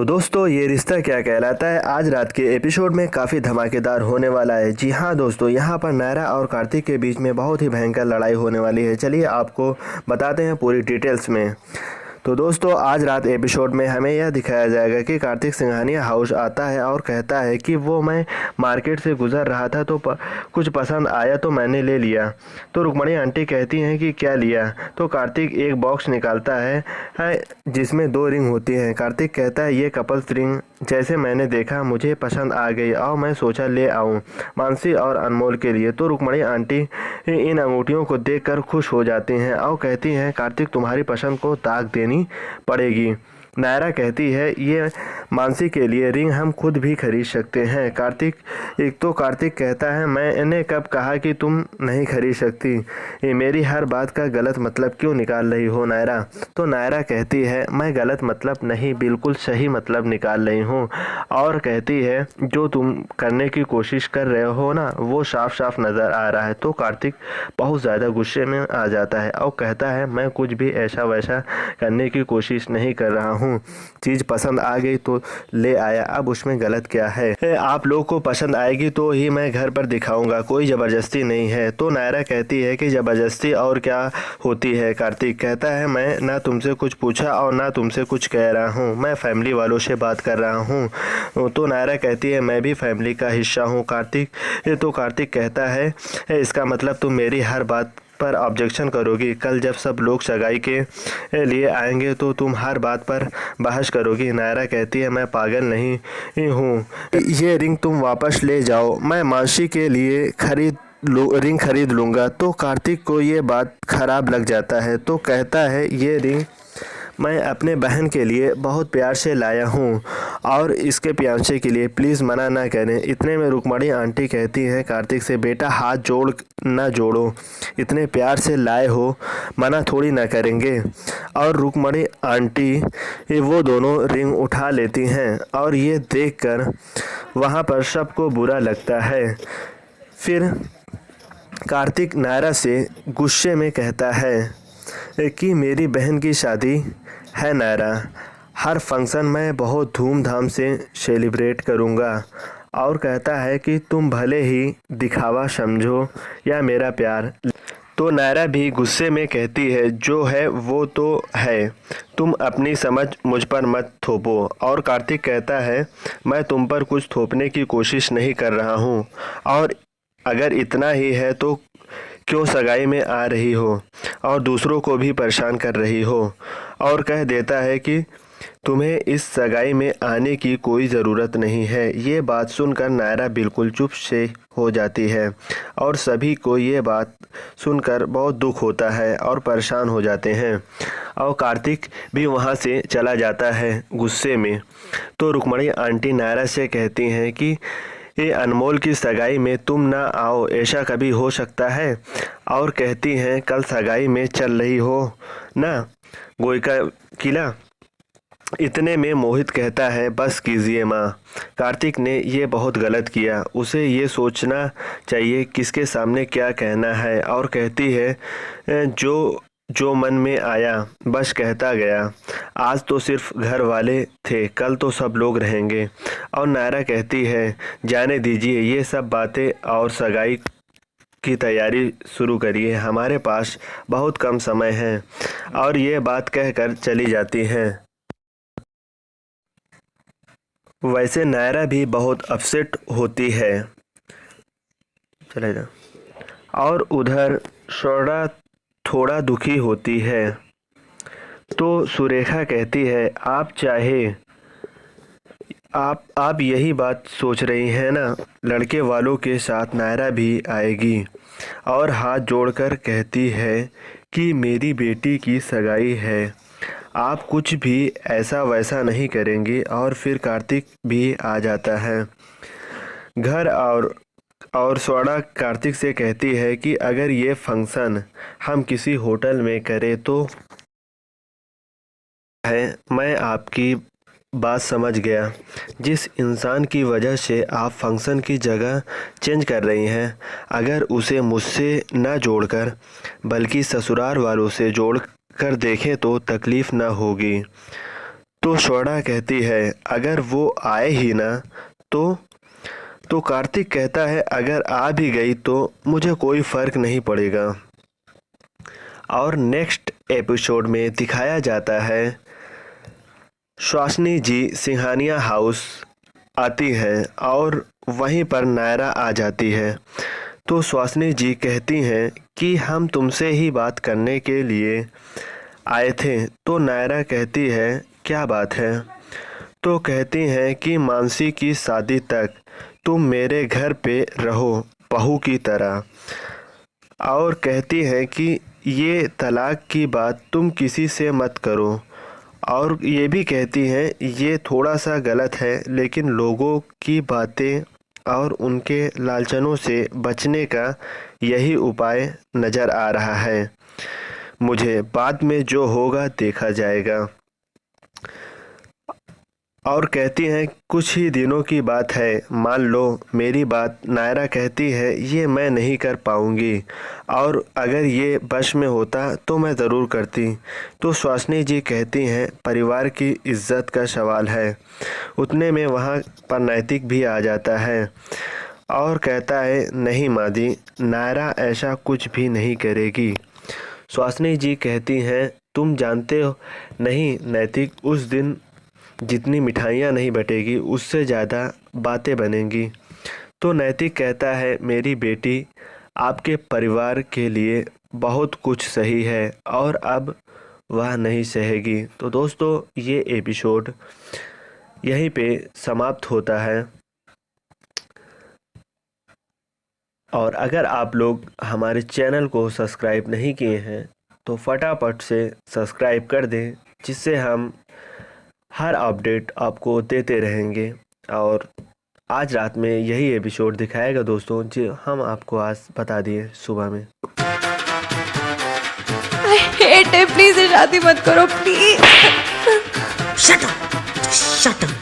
तो दोस्तों ये रिश्ता क्या कहलाता है आज रात के एपिसोड में काफ़ी धमाकेदार होने वाला है। जी हाँ दोस्तों, यहाँ पर नायरा और कार्तिक के बीच में बहुत ही भयंकर लड़ाई होने वाली है। चलिए आपको बताते हैं पूरी डिटेल्स में। तो दोस्तों आज रात एपिसोड में हमें यह दिखाया जाएगा कि कार्तिक सिंघानिया हाउस आता है और कहता है कि वो मैं मार्केट से गुजर रहा था तो कुछ पसंद आया तो मैंने ले लिया। तो रुक्मणी आंटी कहती हैं कि क्या लिया। तो कार्तिक एक बॉक्स निकालता है जिसमें 2 रिंग होती हैं। कार्तिक कहता है ये कपल्स रिंग जैसे मैंने देखा मुझे पसंद आ गई और मैं सोचा ले आऊं मानसी और अनमोल के लिए। तो रुक्मणी आंटी इन अंगूठियों को देखकर खुश हो जाती हैं और कहती हैं कार्तिक तुम्हारी पसंद को ताक देनी पड़ेगी। नायरा कहती है ये मानसी के लिए रिंग हम खुद भी खरीद सकते हैं। कार्तिक कहता है मैंने कब कहा कि तुम नहीं खरीद सकती, ये मेरी हर बात का गलत मतलब क्यों निकाल रही हो नायरा। तो नायरा कहती है मैं गलत मतलब नहीं बिल्कुल सही मतलब निकाल रही हूँ और कहती है जो तुम करने की कोशिश कर रहे हो ना वो साफ साफ नज़र आ रहा है। तो कार्तिक बहुत ज़्यादा गुस्से में आ जाता है और कहता है मैं कुछ भी ऐसा वैसा करने की कोशिश नहीं कर रहा हूँ, चीज़ पसंद आ गई तो ले आया, अब उसमें गलत क्या है। आप लोग को पसंद आएगी तो ही मैं घर पर दिखाऊंगा, कोई ज़बरदस्ती नहीं है। तो नायरा कहती है कि ज़बरदस्ती और क्या होती है। कार्तिक कहता है मैं ना तुमसे कुछ पूछा और ना तुमसे कुछ कह रहा हूँ, मैं फैमिली वालों से बात कर रहा हूँ। तो नायरा कहती है मैं भी फैमिली का हिस्सा हूँ कार्तिक कहता है इसका मतलब तुम मेरी हर बात पर ऑब्जेक्शन करोगी, कल जब सब लोग सगाई के लिए आएंगे तो तुम हर बात पर बहस करोगी। नायरा कहती है मैं पागल नहीं हूँ, ये रिंग तुम वापस ले जाओ, मैं मानसी के लिए रिंग खरीद लूँगा। तो कार्तिक को ये बात खराब लग जाता है तो कहता है ये रिंग मैं अपने बहन के लिए बहुत प्यार से लाया हूँ और इसके फियांसे के लिए प्लीज़ मना ना करें। इतने में रुक्मणी आंटी कहती हैं कार्तिक से बेटा हाथ जोड़ो, इतने प्यार से लाए हो मना थोड़ी ना करेंगे। और रुक्मणी आंटी वो दोनों रिंग उठा लेती हैं और ये देखकर वहाँ पर सबको बुरा लगता है। फिर कार्तिक नायरा से गुस्से में कहता है कि मेरी बहन की शादी है नायरा, हर फंक्शन में बहुत धूमधाम से सेलिब्रेट करूँगा। और कहता है कि तुम भले ही दिखावा समझो या मेरा प्यार। तो नायरा भी गुस्से में कहती है जो है वो तो है, तुम अपनी समझ मुझ पर मत थोपो। और कार्तिक कहता है मैं तुम पर कुछ थोपने की कोशिश नहीं कर रहा हूँ और अगर इतना ही है तो क्यों सगाई में आ रही हो और दूसरों को भी परेशान कर रही हो। और कह देता है कि तुम्हें इस सगाई में आने की कोई ज़रूरत नहीं है। ये बात सुनकर नायरा बिल्कुल चुप से हो जाती है और सभी को ये बात सुनकर बहुत दुख होता है और परेशान हो जाते हैं और कार्तिक भी वहाँ से चला जाता है गुस्से में। तो रुक्मणी आंटी नायरा से कहती हैं कि ये अनमोल की सगाई में तुम ना आओ, ऐसा कभी हो सकता है। और कहती हैं कल सगाई में चल रही हो ना गोयका किला। इतने में मोहित कहता है बस कीजिए माँ, कार्तिक ने ये बहुत गलत किया, उसे ये सोचना चाहिए किसके सामने क्या कहना है। और कहती है जो मन में आया बस कहता गया, आज तो सिर्फ घर वाले थे कल तो सब लोग रहेंगे। और नायरा कहती है जाने दीजिए ये सब बातें और सगाई की तैयारी शुरू करिए, हमारे पास बहुत कम समय है। और ये बात कहकर चली जाती हैं। वैसे नायरा भी बहुत अपसेट होती है। चलेगा। और उधर शोरा थोड़ा दुखी होती है। तो सुरेखा कहती है आप यही बात सोच रही हैं ना, लड़के वालों के साथ नायरा भी आएगी। और हाथ जोड़कर कहती है कि मेरी बेटी की सगाई है, आप कुछ भी ऐसा वैसा नहीं करेंगी। और फिर कार्तिक भी आ जाता है घर और स्वरा कार्तिक से कहती है कि अगर ये फंक्शन हम किसी होटल में करें तो मैं आपकी बात समझ गया, जिस इंसान की वजह से आप फंक्शन की जगह चेंज कर रही हैं अगर उसे मुझसे न जोड़कर बल्कि ससुराल वालों से जोड़ कर देखें तो तकलीफ़ न होगी। तो स्वर्ण कहती है अगर वो आए ही ना तो कार्तिक कहता है अगर आ भी गई तो मुझे कोई फ़र्क नहीं पड़ेगा। और नेक्स्ट एपिसोड में दिखाया जाता है सुहासिनी जी सिंघानिया हाउस आती हैं और वहीं पर नायरा आ जाती है। तो सुहासिनी जी कहती हैं कि हम तुमसे ही बात करने के लिए आए थे। तो नायरा कहती है क्या बात है। तो कहती हैं कि मानसी की शादी तक तुम मेरे घर पे रहो बहू की तरह। और कहती हैं कि ये तलाक की बात तुम किसी से मत करो। और ये भी कहती हैं ये थोड़ा सा गलत है लेकिन लोगों की बातें और उनके लालचनों से बचने का यही उपाय नज़र आ रहा है मुझे। बाद में जो होगा देखा जाएगा। और कहती हैं कुछ ही दिनों की बात है, मान लो मेरी बात। नायरा कहती है ये मैं नहीं कर पाऊँगी और अगर ये बस में होता तो मैं ज़रूर करती। तो सुहासिनी जी कहती हैं परिवार की इज्जत का सवाल है। उतने में वहाँ पर नैतिक भी आ जाता है और कहता है नहीं मादी, नायरा ऐसा कुछ भी नहीं करेगी। सुहासिनी जी कहती हैं तुम जानते हो नहीं नैतिक, उस दिन जितनी मिठाइयाँ नहीं बटेगी उससे ज़्यादा बातें बनेंगी। तो नैतिक कहता है मेरी बेटी आपके परिवार के लिए बहुत कुछ सही है और अब वह नहीं सहेगी। तो दोस्तों ये एपिसोड यहीं पे समाप्त होता है। और अगर आप लोग हमारे चैनल को सब्सक्राइब नहीं किए हैं तो फटाफट से सब्सक्राइब कर दें, जिससे हम हर अपडेट आपको देते रहेंगे। और आज रात में यही एपिसोड दिखाएगा दोस्तों, जो हम आपको आज बता दिए सुबह में। I hate it, प्लीज शादी मत करो please. Shut up! Shut up!